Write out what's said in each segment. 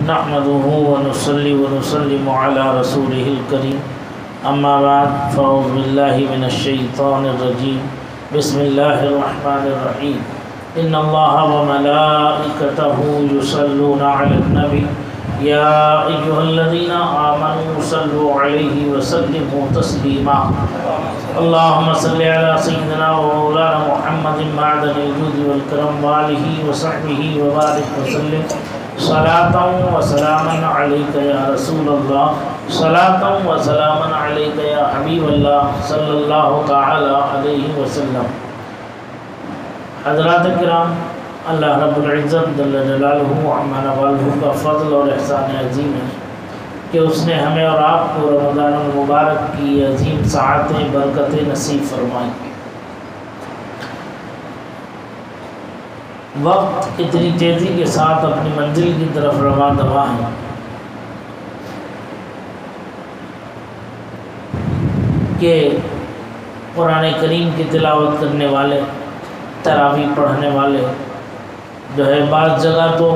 نحمده ونصلي ونسلم على رسوله الكريم اما بعد فاعوذ بالله من الشيطان الرجيم بسم الله الرحمن الرحيم ان الله وملائكته يصلون على النبي يا ايها الذين امنوا صلوا عليه وسلموا تسليما اللهم صل على سيدنا ومولانا محمد معدن الجود والكرم وآله وصحبه وبارك وسلم صلاة وسلاما عليك يا رسول الله صلاة وسلاما عليك يا حبيب الله صلی اللہ تعالی علیہ وسلم۔ حضرات کرام، اللہ رب العزت جل جلالہ عما نوالہ کا فضل اور احسان عظیم ہے کہ اس نے ہمیں اور آپ کو رمضان المبارک کی عظیم ساعتیں برکتیں نصیب فرمائیں۔ وقت اتنی تیزی کے ساتھ اپنی منزل کی طرف رواں دواں ہے کہ قرآن کریم کی تلاوت کرنے والے، تراویح پڑھنے والے جو ہے بعض جگہ تو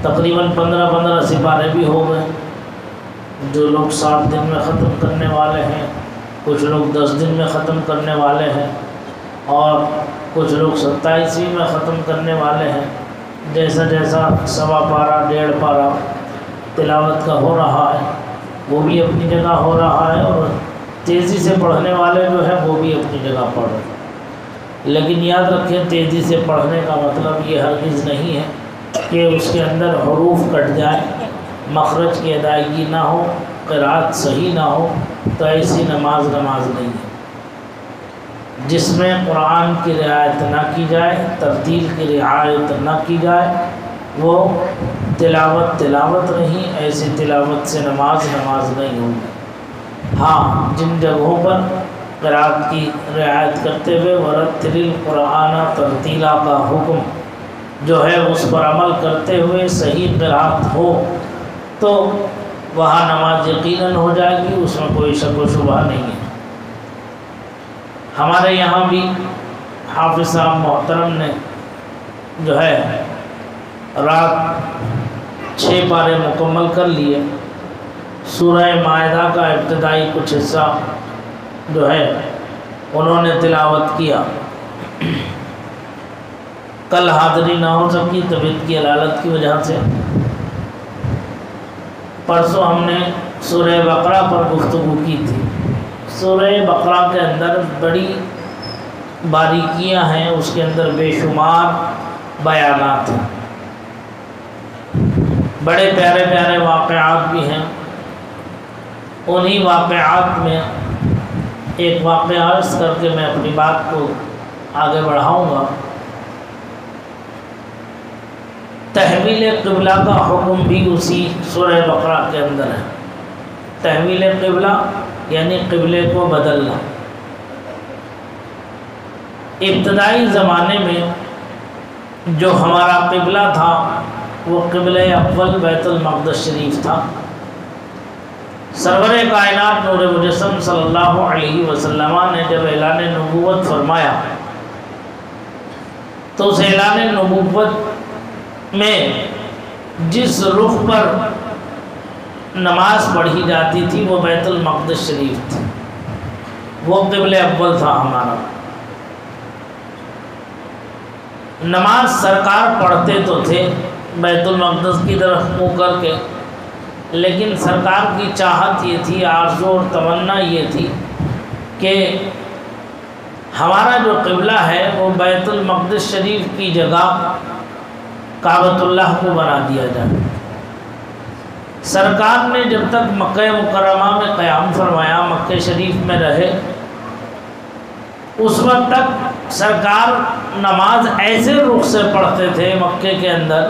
تقریباً 15 سپارے بھی ہو گئے، جو لوگ 7 دن میں ختم کرنے والے ہیں، کچھ لوگ 10 دن میں ختم کرنے والے ہیں، اور کچھ لوگ 27ویں میں ختم کرنے والے ہیں۔ جیسا جیسا 1.25 پارہ 1.5 پارہ تلاوت کا ہو رہا ہے وہ بھی اپنی جگہ ہو رہا ہے، اور تیزی سے پڑھنے والے جو ہیں وہ بھی اپنی جگہ پڑھ رہے ہیں۔ لیکن یاد رکھیں، تیزی سے پڑھنے کا مطلب یہ ہرگز نہیں ہے کہ اس کے اندر حروف کٹ جائیں، مخرج کی ادائیگی نہ ہو، قرأت صحیح نہ ہو، تو ایسی نماز نہیں ہے۔ جس میں قرآن کی رعایت نہ کی جائے، ترتیل کی رعایت نہ کی جائے، وہ تلاوت نہیں، ایسی تلاوت سے نماز نہیں ہوگی۔ ہاں، جن جگہوں پر قرأت کی رعایت کرتے ہوئے ورتل القرآن ترتیلا کا حکم جو ہے اس پر عمل کرتے ہوئے صحیح قرأت ہو تو وہاں نماز یقیناً ہو جائے گی، اس میں کوئی شک و شبہ نہیں ہے۔ ہمارے یہاں بھی حافظ صاحب محترم نے جو ہے رات 6 پارے مکمل کر لیے۔ سورہ مائدہ کا ابتدائی کچھ حصہ جو ہے انہوں نے تلاوت کیا۔ کل حاضری نہ ہو سکی طبیعت کی علالت کی وجہ سے۔ پرسوں ہم نے سورہ بقرہ پر گفتگو کی تھی۔ سورہ بقرہ کے اندر بڑی باریکیاں ہیں، اس کے اندر بے شمار بیانات ہیں، بڑے پیارے پیارے واقعات بھی ہیں۔ انہی واقعات میں ایک واقعہ عرض کر کے میں اپنی بات کو آگے بڑھاؤں گا۔ تحویل قبلہ کا حکم بھی اسی سورہ بقرہ کے اندر ہے۔ تحویل قبلہ یعنی قبلے کو بدلنا۔ ابتدائی زمانے میں جو ہمارا قبلہ تھا وہ قبلہ اول بیت المقدس شریف تھا۔ سرور کائنات نور مجسم صلی اللہ علیہ وسلم نے جب اعلان نبوت فرمایا تو اس اعلان نبوت میں جس رخ پر نماز پڑھی جاتی تھی وہ بیت المقدس شریف تھی، وہ قبلہ اول تھا ہمارا۔ نماز سرکار پڑھتے تو تھے بیت المقدس کی طرف منہ کر کے، لیکن سرکار کی چاہت یہ تھی، آرزو اور تمنا یہ تھی کہ ہمارا جو قبلہ ہے وہ بیت المقدس شریف کی جگہ کعبۃ اللہ کو بنا دیا جائے۔ سرکار نے جب تک مکہ مکرمہ میں قیام فرمایا، مکہ شریف میں رہے، اس وقت تک سرکار نماز ایسے رخ سے پڑھتے تھے مکے کے اندر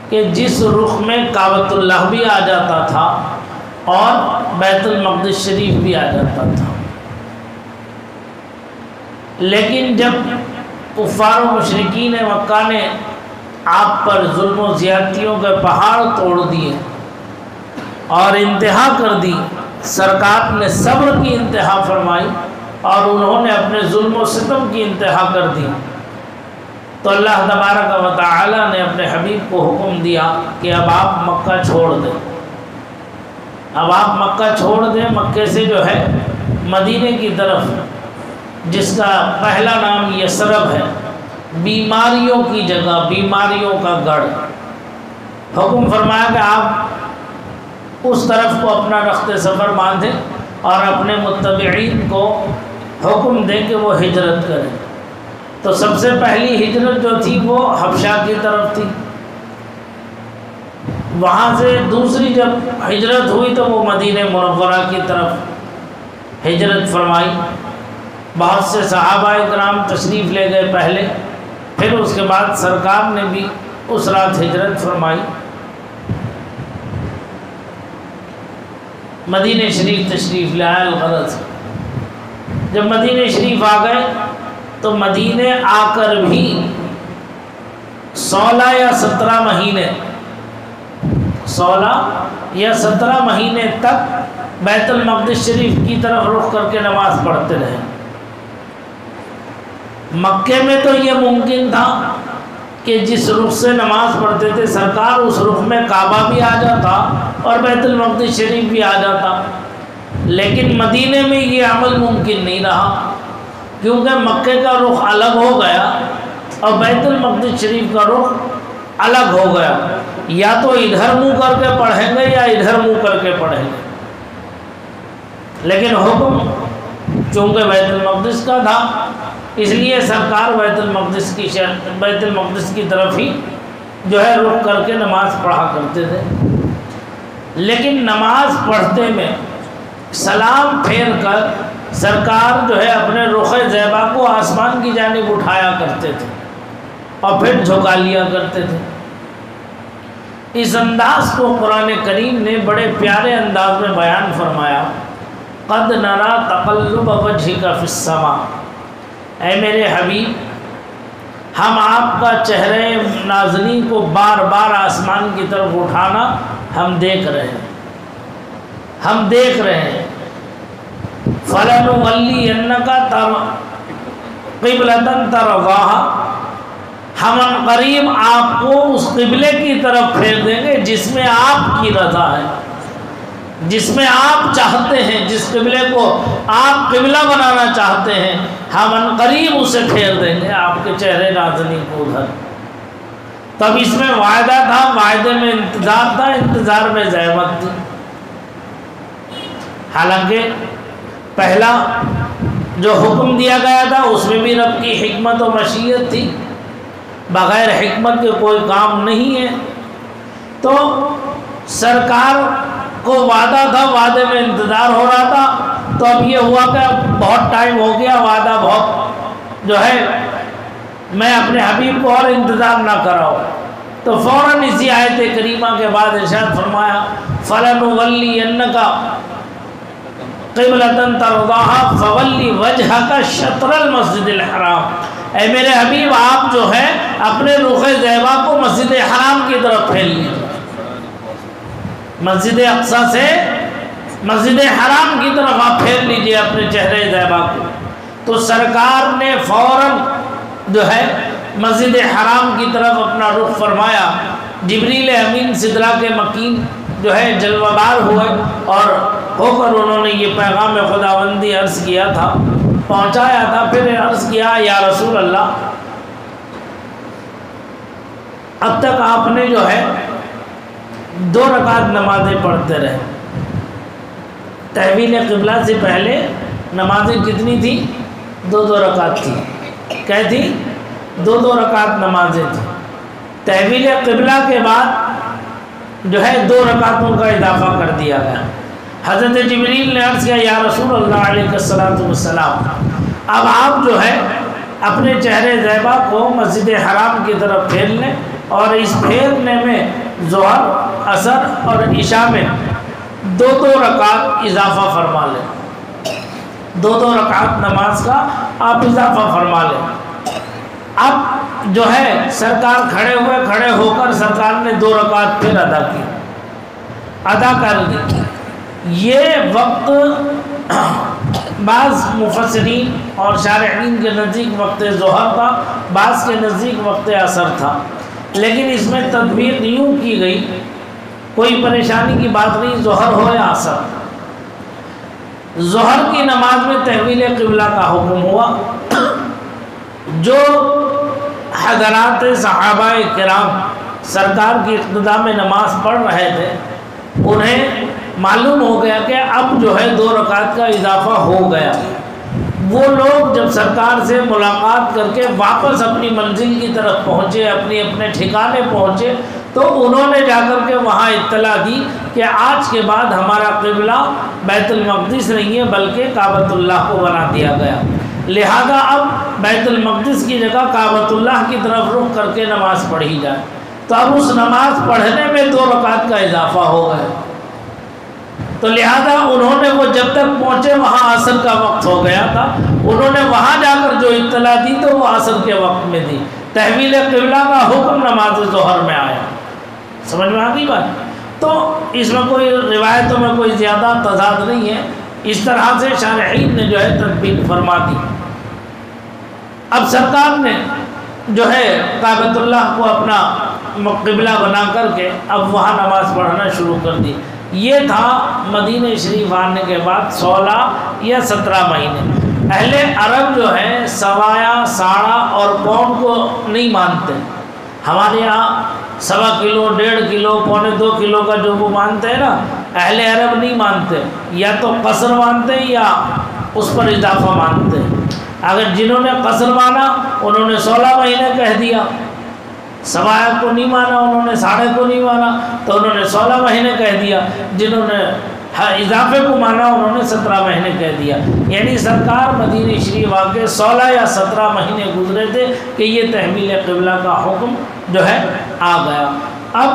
کہ جس رخ میں کعبۃ اللہ بھی آ جاتا تھا اور بیت المقدس شریف بھی آ جاتا تھا۔ لیکن جب کفار و مشرکین مکہ نے آپ پر ظلم و زیادتیوں کے پہاڑ توڑ دیے اور انتہا کر دی، سرکار نے صبر کی انتہا فرمائی اور انہوں نے اپنے ظلم و ستم کی انتہا کر دی، تو اللہ تبارک و تعالی نے اپنے حبیب کو حکم دیا کہ اب آپ مکہ چھوڑ دیں، اب آپ مکہ چھوڑ دیں، مکے سے جو ہے مدینے کی طرف، جس کا پہلا نام یثرب ہے، بیماریوں کی جگہ، بیماریوں کا گڑھ، حکم فرمایا کہ آپ اس طرف کو اپنا رخت سفر باندھیں اور اپنے متبعین کو حکم دیں کہ وہ ہجرت کریں۔ تو سب سے پہلی ہجرت جو تھی وہ حبشہ کی طرف تھی، وہاں سے دوسری جب ہجرت ہوئی تو وہ مدینہ منورہ کی طرف ہجرت فرمائی۔ بہت سے صحابہ کرام تشریف لے گئے پہلے، پھر اس کے بعد سرکار نے بھی اس رات ہجرت فرمائی، مدینہ شریف تشریف لے آئے۔ الغرض جب مدینہ شریف آ گئے تو مدینہ آ کر بھی 16 یا 17 مہینے 16 یا 17 مہینے تک بیت المقدس شریف کی طرف رخ کر کے نماز پڑھتے رہے۔ مکے میں تو یہ ممکن تھا کہ جس رخ سے نماز پڑھتے تھے سرکار اس رخ میں کعبہ بھی آ جاتا اور بیت المقدس شریف بھی آ جاتا، لیکن مدینے میں یہ عمل ممکن نہیں رہا، کیونکہ مکے کا رخ الگ ہو گیا اور بیت المقدس شریف کا رخ الگ ہو گیا، یا تو ادھر منہ کر کے پڑھیں گے یا ادھر منہ کر کے پڑھیں گے، لیکن حکم چونکہ بیت المقدس کا تھا اس لیے سرکار بیت المقدس کی طرف ہی جو ہے رخ کر کے نماز پڑھا کرتے تھے۔ لیکن نماز پڑھتے میں سلام پھیر کر سرکار جو ہے اپنے رخ زیبا کو آسمان کی جانب اٹھایا کرتے تھے اور پھر جھکا لیا کرتے تھے۔ اس انداز کو قرآن کریم نے بڑے پیارے انداز میں بیان فرمایا، قد نرا تقلب وجهک فی السماء، اے میرے حبیب ہم آپ کا چہرے نازنین کو بار بار آسمان کی طرف اٹھانا ہم دیکھ رہے ہیں، ہم دیکھ رہے ہیں۔ فَلَنُوَلِّيَنَّكَ قِبْلَةً تَرْضَاهَا، ہم قریب آپ کو اس قبلے کی طرف پھیر دیں گے جس میں آپ کی رضا ہے، جس میں آپ چاہتے ہیں، جس قبلے کو آپ قبلہ بنانا چاہتے ہیں ہم عنقریب اسے پھیر دیں گے آپ کے چہرے نازنین کو ادھر۔ تب اس میں وعدہ تھا، وعدے میں انتظار تھا، انتظار میں زحمت تھی۔ حالانکہ پہلا جو حکم دیا گیا تھا اس میں بھی رب کی حکمت و مشیت تھی، بغیر حکمت کے کوئی کام نہیں ہے۔ تو سرکار کو وعدہ تھا، وعدے میں انتظار ہو رہا تھا، تو اب یہ ہوا کہ بہت ٹائم ہو گیا، وعدہ بہت جو ہے میں اپنے حبیب کو اور انتظار نہ کراؤ، تو فوراً اسی آیت کریمہ کے بعد ارشاد فرمایا فَلَنُوَلِّيَنَّكَ قِبْلَةً تَرْضَاهَا فَوَلِّ وَجْهَكَ شَطْرَ الْمَسْجِدِ الْحَرَامِ، اے میرے حبیب آپ جو ہے اپنے رخ زیبا کو مسجد حرام کی طرف پھیر لیجیے، مسجد اقصی سے مسجد حرام کی طرف آپ پھیر لیجئے اپنے چہرے زیبا کو۔ تو سرکار نے فوراً جو ہے مسجد حرام کی طرف اپنا رخ فرمایا۔ جبریل امین سدرہ کے مکین جو ہے جلوہ بار ہوئے اور ہو کر انہوں نے یہ پیغام خداوندی عرض کیا تھا، پہنچایا تھا۔ پھر عرض کیا یا رسول اللہ اب تک آپ نے جو ہے 2 رکعت نمازیں پڑھتے رہے، تحویل قبلہ سے پہلے نمازیں کتنی تھی؟ 2 رکعت تھی، کہتی 2 رکعت نمازیں تھیں۔ تحویل قبلہ کے بعد جو ہے 2 رکعتوں کا اضافہ کر دیا گیا۔ حضرت جبریل نے عرض کیا یا رسول اللہ علیہ السلام اب آپ جو ہے اپنے چہرے زیبا کو مسجد حرام کی طرف پھیر لیں، اور اس پھیرنے میں ظہر، عصر اور عشاء میں 2 رکعت اضافہ فرما لیں، 2 رکعت نماز کا آپ اضافہ فرما لیں۔ اب جو ہے سرکار کھڑے ہو کر سرکار نے 2 رکعت پھر ادا کر دی۔ یہ وقت بعض مفسرین اور شارحین کے نزدیک وقت ظہر تھا، بعض کے نزدیک وقت عصر تھا، لیکن اس میں تدبیر یوں کی گئی، کوئی پریشانی کی بات نہیں، ظہر ہو یا عصر۔ ظہر کی نماز میں تحویل قبلہ کا حکم ہوا۔ جو حضرات صحابہ کرام سرکار کی اقتداء میں نماز پڑھ رہے تھے، انہیں معلوم ہو گیا کہ اب جو ہے 2 رکعت کا اضافہ ہو گیا۔ وہ لوگ جب سرکار سے ملاقات کر کے واپس اپنی منزل کی طرف پہنچے، اپنے ٹھکانے پہنچے، تو انہوں نے جا کر کے وہاں اطلاع دی کہ آج کے بعد ہمارا قبلہ بیت المقدس نہیں ہے بلکہ کعبۃ اللہ کو بنا دیا گیا، لہذا اب بیت المقدس کی جگہ کعبۃ اللہ کی طرف رخ کر کے نماز پڑھی جائے۔ تو اب اس نماز پڑھنے میں 2 رکعت کا اضافہ ہو گیا، تو لہذا انہوں نے وہ جب تک پہنچے وہاں عصر کا وقت ہو گیا تھا، انہوں نے وہاں جا کر جو اطلاع دی تو وہ عصر کے وقت میں دی۔ تحویل قبلہ کا حکم نماز ظہر میں آیا۔ سمجھ میں آ گئی بات؟ تو اس میں کوئی روایتوں میں کوئی زیادہ تضاد نہیں ہے، اس طرح سے شارحین نے جو ہے تطبیق فرما دی۔ اب سرکار نے جو ہے کعبۃ اللہ کو اپنا قبلہ بنا کر کے اب وہاں نماز پڑھنا شروع کر دی۔ یہ تھا مدینہ شریف آنے کے بعد 16 یا 17 مہینے۔ اہل عرب جو ہے سوایا، ساڑا اور پون کو نہیں مانتے۔ ہمارے یہاں 1.25 کلو، 1.5 کلو، 1.25 کلو کا جو وہ مانتے ہیں نا، اہل عرب نہیں مانتے، یا تو قصر مانتے ہیں یا اس پر اضافہ مانتے ہیں۔ اگر جنہوں نے قصر مانا انہوں نے 16 مہینے کہہ دیا، سوایا کو نہیں مانا، انہوں نے ساڑھے کو نہیں مانا تو انہوں نے 16 مہینے کہہ دیا، جنہوں نے اضافے کو مانا انہوں نے 17 مہینے کہہ دیا۔ یعنی سرکار مدینہ شریف آ کے 16 یا 17 مہینے گزرے تھے کہ یہ تحویل قبلہ کا حکم جو ہے آ گیا۔ اب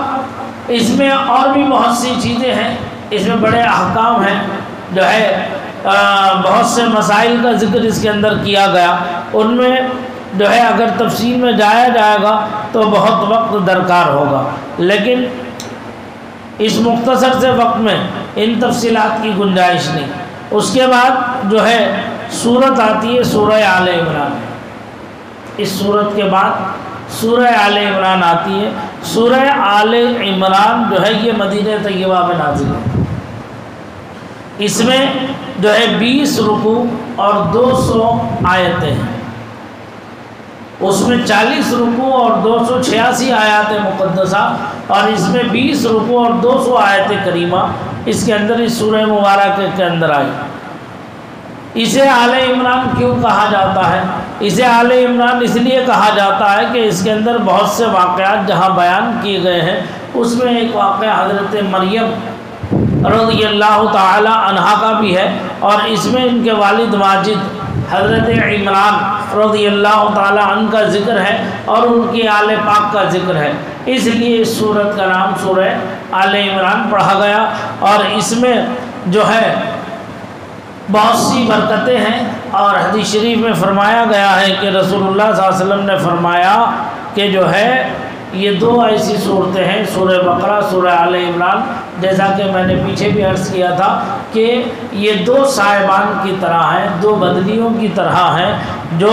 اس میں اور بھی بہت سی چیزیں ہیں، اس میں بڑے احکام ہیں، جو ہے بہت سے مسائل کا ذکر اس کے اندر کیا گیا، ان میں جو ہے اگر تفصیل میں جایا جائے گا تو بہت وقت درکار ہوگا، لیکن اس مختصر سے وقت میں ان تفصیلات کی گنجائش نہیں۔ اس کے بعد جو ہے سورت آتی ہے سورہ آل عمران۔ اس سورت کے بعد سورہ آل عمران آتی ہے۔ سورہ آل عمران جو ہے یہ مدینہ طیبہ میں نازل ہے۔ اس میں جو ہے 20 رکوع اور 200 آیتیں ہیں۔ اس میں 40 رکوع اور 286 آیات مقدسہ، اور اس میں 20 رکوع اور 200 آیت کریمہ اس کے اندر اس سورہ مبارکہ کے اندر آئی۔ اسے آل عمران کیوں کہا جاتا ہے؟ اسے آل عمران اس لیے کہا جاتا ہے کہ اس کے اندر بہت سے واقعات جہاں بیان کیے گئے ہیں، اس میں ایک واقعہ حضرت مریم رضی اللہ تعالی عنہا کا بھی ہے، اور اس میں ان کے والد ماجد حضرت عمران رضی اللہ تعالی عنہ کا ذکر ہے، اور ان کی آل پاک کا ذکر ہے، اس لیے اس سورت کا نام سورہ آل عمران پڑھا گیا۔ اور اس میں جو ہے بہت سی برکتیں ہیں، اور حدیث شریف میں فرمایا گیا ہے کہ رسول اللہ صلی اللہ علیہ وسلم نے فرمایا کہ جو ہے یہ 2 ایسی صورتیں ہیں، سورہ بقرہ، سورہ آل عمران، جیسا کہ میں نے پیچھے بھی عرض کیا تھا کہ یہ 2 صاحبان کی طرح ہیں، 2 بدلیوں کی طرح ہیں، جو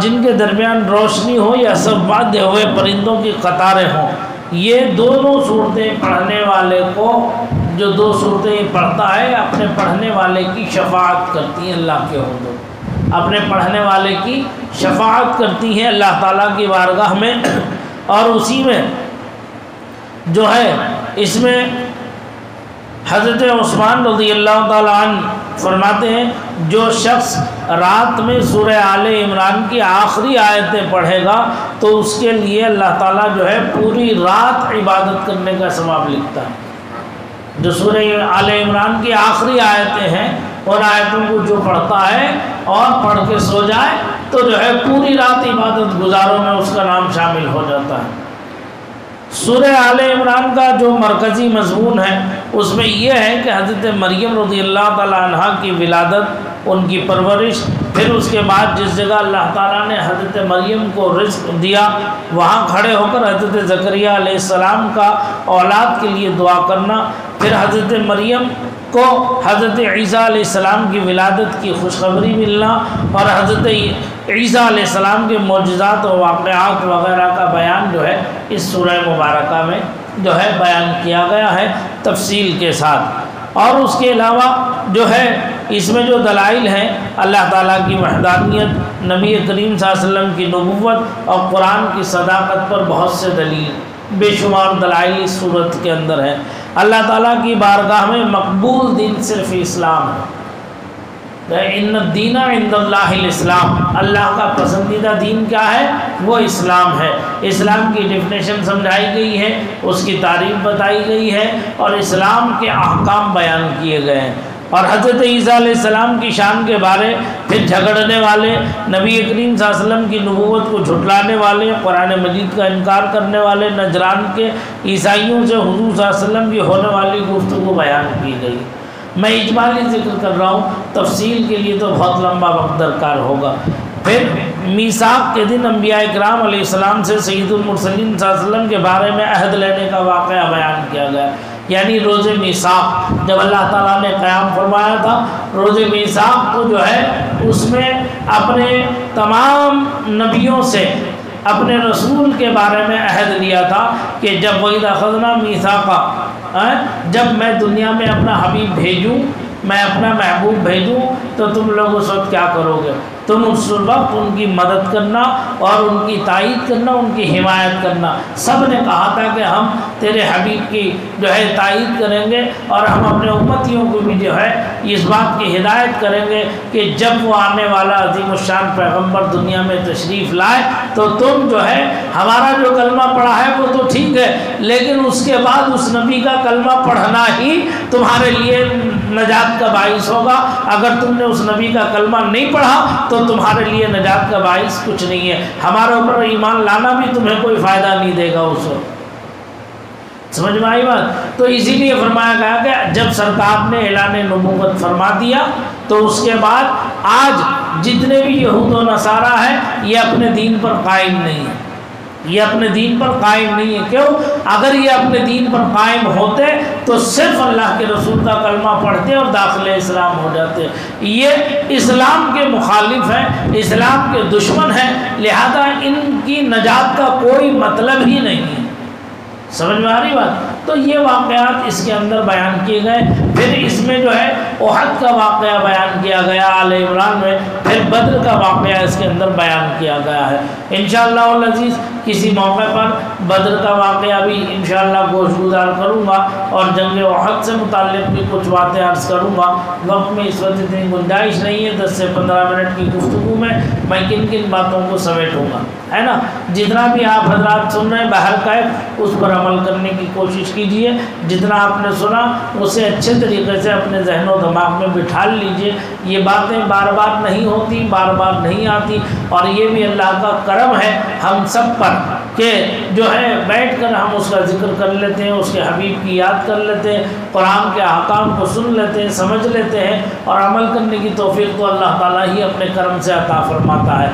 جن کے درمیان روشنی ہو یا سب باندھے ہوئے پرندوں کی قطاریں ہوں۔ یہ دونوں صورتیں پڑھنے والے کو، جو 2 صورتیں پڑھتا ہے، اپنے پڑھنے والے کی شفاعت کرتی ہیں اللہ کے حضور، اپنے پڑھنے والے کی شفاعت کرتی ہیں اللہ تعالیٰ کی بارگاہ میں۔ اور اسی میں جو ہے اس میں حضرت عثمان رضی اللہ تعالیٰ عنہ فرماتے ہیں جو شخص رات میں سورہ آل عمران کی آخری آیتیں پڑھے گا تو اس کے لیے اللہ تعالیٰ جو ہے پوری رات عبادت کرنے کا ثواب لکھتا ہے۔ جو سورہ آل عمران کی آخری آیتیں ہیں ان آیتوں کو جو پڑھتا ہے اور پڑھ کے سو جائے تو جو ہے پوری رات عبادت گزاروں میں اس کا نام شامل ہو جاتا ہے۔ سورہ آل عمران کا جو مرکزی مضمون ہے اس میں یہ ہے کہ حضرت مریم رضی اللہ تعالیٰ عنہا کی ولادت، ان کی پرورش، پھر اس کے بعد جس جگہ اللہ تعالیٰ نے حضرت مریم کو رزق دیا وہاں کھڑے ہو کر حضرت زکریا علیہ السلام کا اولاد کے لیے دعا کرنا، پھر حضرت مریم کو حضرت عیسیٰ علیہ السلام کی ولادت کی خوشخبری ملنا اور حضرت عیسیٰ علیہ السلام کے معجزات و واقعات وغیرہ کا بیان جو ہے اس سورہ مبارکہ میں جو ہے بیان کیا گیا ہے تفصیل کے ساتھ۔ اور اس کے علاوہ جو ہے اس میں جو دلائل ہیں اللہ تعالیٰ کی وحدانیت، نبی کریم صلی اللہ علیہ وسلم کی نبوت اور قرآن کی صداقت پر بہت سے دلیل بے شمار دلائل اس صورت کے اندر ہے۔ اللہ تعالیٰ کی بارگاہ میں مقبول دین صرف اسلام ہے۔ ان الدین عند اللہ الاسلام، اللہ کا پسندیدہ دین کیا ہے؟ وہ اسلام ہے۔ اسلام کی ڈیفینیشن سمجھائی گئی ہے، اس کی تعریف بتائی گئی ہے اور اسلام کے احکام بیان کیے گئے ہیں۔ اور حضرت عیسیٰ علیہ السلام کی شان کے بارے پھر جھگڑنے والے، نبی کریم صلی اللہ علیہ وسلم کی نبوت کو جھٹلانے والے، قرآن مجید کا انکار کرنے والے نجران کے عیسائیوں سے حضور صلی اللہ علیہ وسلم کی ہونے والی گفتگو بیان کی گئی۔ میں اجمالی ذکر کر رہا ہوں، تفصیل کے لیے تو بہت لمبا وقت درکار ہوگا۔ پھر میثاق کے دن انبیاء کرام علیہ السلام سے سید المرسلین صلی اللہ علیہ وسلم کے بارے میں عہد لینے کا واقعہ بیان کیا گیا، یعنی روز میثاق جب اللہ تعالیٰ نے قیام فرمایا تھا، روز میثاق کو جو ہے اس میں اپنے تمام نبیوں سے اپنے رسول کے بارے میں عہد لیا تھا کہ جب وَإِذْ أَخَذْنَا مِيثَاقَ، جب میں دنیا میں اپنا حبیب بھیجوں، میں اپنا محبوب بھیجوں تو تم لوگ اس وقت کیا کرو گے؟ تم اس وقت ان کی مدد کرنا اور ان کی تائید کرنا، ان کی حمایت کرنا۔ سب نے کہا تھا کہ ہم تیرے حبیب کی جو ہے تائید کریں گے اور ہم اپنے امتیوں کو بھی جو ہے اس بات کی ہدایت کریں گے کہ جب وہ آنے والا عظیم الشان پیغمبر دنیا میں تشریف لائے تو تم جو ہے ہمارا جو کلمہ پڑھا ہے وہ تو ٹھیک ہے، لیکن اس کے بعد اس نبی کا کلمہ پڑھنا ہی تمہارے لیے نجات کا باعث ہوگا۔ اگر تم نے اس نبی کا کلمہ نہیں پڑھا تو تمہارے لیے نجات کا باعث کچھ نہیں ہے، ہمارے اوپر ایمان لانا بھی تمہیں کوئی فائدہ نہیں دے گا اس وقت۔ سمجھ میں آئی بات؟ تو اسی لیے فرمایا گیا کہ جب سرکار نے اعلان نبوت فرما دیا تو اس کے بعد آج جتنے بھی یہود و نصارہ ہیں یہ اپنے دین پر قائم نہیں ہیں، یہ اپنے دین پر قائم نہیں ہے۔ کیوں؟ اگر یہ اپنے دین پر قائم ہوتے تو صرف اللہ کے رسول کا کلمہ پڑھتے اور داخل اسلام ہو جاتے۔ یہ اسلام کے مخالف ہیں، اسلام کے دشمن ہیں، لہذا ان کی نجات کا کوئی مطلب ہی نہیں ہے۔ سمجھ میں آ رہی بات؟ تو یہ واقعات اس کے اندر بیان کیے گئے۔ پھر اس میں جو ہے احد کا واقعہ بیان کیا گیا آل عمران میں، پھر بدر کا واقعہ اس کے اندر بیان کیا گیا ہے۔ انشاءاللہ العزیز کسی موقع پر بدر کا واقعہ بھی انشاءاللہ گوش گزار کروں گا اور جنگ احد سے متعلق بھی کچھ باتیں عرض کروں گا۔ وقت میں اس وقت اتنی گنجائش نہیں ہے 10 سے 15 منٹ کی گفتگو میں کن کن باتوں کو سمیٹوں گا، ہے نا؟ جتنا بھی آپ حضرات سن رہے ہیں بہرکیف اس پر عمل کرنے کی کوشش کیجئے۔ جتنا آپ نے سنا اسے اچھے طریقے سے اپنے ذہن و دماغ میں بٹھا لیجئے۔ یہ باتیں بار بار نہیں ہوتی، بار بار نہیں آتی، اور یہ بھی اللہ کا کرم ہے ہم سب پر کہ جو ہے بیٹھ کر ہم اس کا ذکر کر لیتے ہیں، اس کے حبیب کی یاد کر لیتے ہیں، قرآن کے احکام کو سن لیتے ہیں، سمجھ لیتے ہیں، اور عمل کرنے کی توفیق تو اللہ تعالیٰ ہی اپنے کرم سے عطا فرماتا ہے۔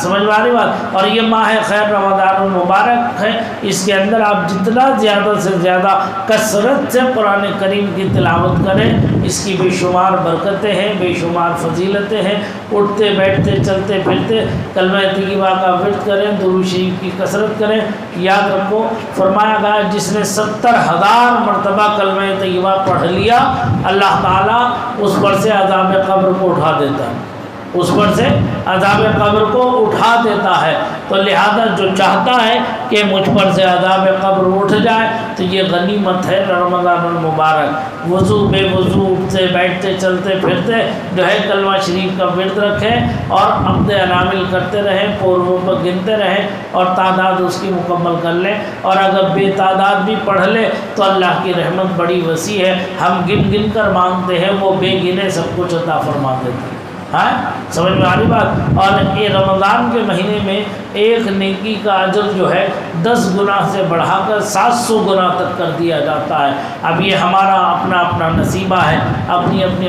سمجھ میں آ رہی بات؟ اور یہ ماہ خیر رمضان المبارک ہے، اس کے اندر آپ جتنا زیادہ سے زیادہ کثرت سے قرآن کریم کی تلاوت کریں، اس کی بے شمار برکتیں ہیں، بے شمار فضیلتیں ہیں۔ اٹھتے بیٹھتے چلتے پھرتے کلمہ طیبہ کا ورد کریں، درود شریف کی کثرت کریں۔ یاد رکھو فرمایا گیا جس نے 70,000 مرتبہ کلمہ طیبہ پڑھ لیا اللہ تعالیٰ اس پر سے عذاب قبر کو اٹھا دیتا ہے، اس پر سے عذاب قبر کو اٹھا دیتا ہے۔ تو لہذا جو چاہتا ہے کہ مجھ پر سے عذاب قبر اٹھ جائے تو یہ غنیمت ہے رمضان المبارک۔ وضو بے وضو اٹھتے بیٹھتے چلتے پھرتے جو ہے کلمہ شریف کا ورد رکھیں اور عقد انامل کرتے رہیں، پوروں پر گنتے رہیں اور تعداد اس کی مکمل کر لیں، اور اگر بے تعداد بھی پڑھ لے تو اللہ کی رحمت بڑی وسیع ہے، ہم گن گن کر مانگتے ہیں، وہ بے گنے سب کچھ عطا فرما دیتے ہیں۔ ہاں سمجھ میں آ رہی بات؟ اور یہ رمضان کے مہینے میں ایک نیکی کا اجر جو ہے 10 گنا سے بڑھا کر 700 گنا تک کر دیا جاتا ہے۔ اب یہ ہمارا اپنا اپنا نصیبہ ہے، اپنی اپنی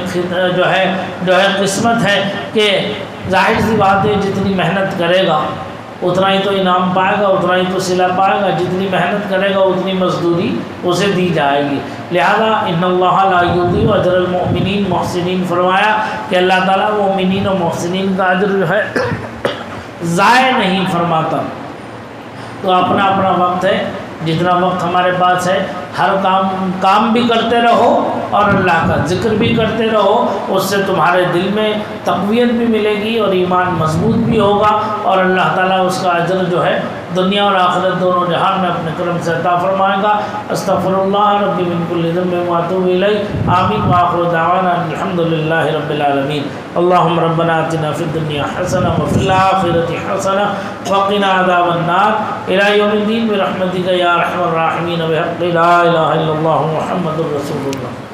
جو ہے قسمت ہے کہ ظاہر سی بات ہے جتنی محنت کرے گا اتنا ہی تو انعام پائے گا، اتنا ہی تو صلہ پائے گا، جتنی محنت کرے گا اتنی مزدوری اسے دی جائے گی۔ لہذا ان اللہ لا یضیع اجر المؤمنین، محسنین فرمایا کہ اللہ تعالیٰ مومنین و محسنین کا اجر جو ہے ضائع نہیں فرماتا۔ تو اپنا اپنا وقت ہے، جتنا وقت ہمارے پاس ہے ہر کام بھی کرتے رہو اور اللہ کا ذکر بھی کرتے رہو، اس سے تمہارے دل میں تقویت بھی ملے گی اور ایمان مضبوط بھی ہوگا، اور اللہ تعالیٰ اس کا اجر جو ہے دنیا اور آخرت دونوں جہان میں اپنے کرم سے عطا فرمائے گا۔ استغفر اللہ ربی من کل ذنب واتوب الیہ، آمین وآخر دعوانا الحمد للہ رب العالمین۔ اللہم ربنا آتنا فی الدنیا حسنہ وفی الآخرۃ حسنہ وقنا عذاب النار، الی یوم الدین برحمتک یا ارحم الراحمین، بحق لا الہ الا اللہ محمد رسول اللہ۔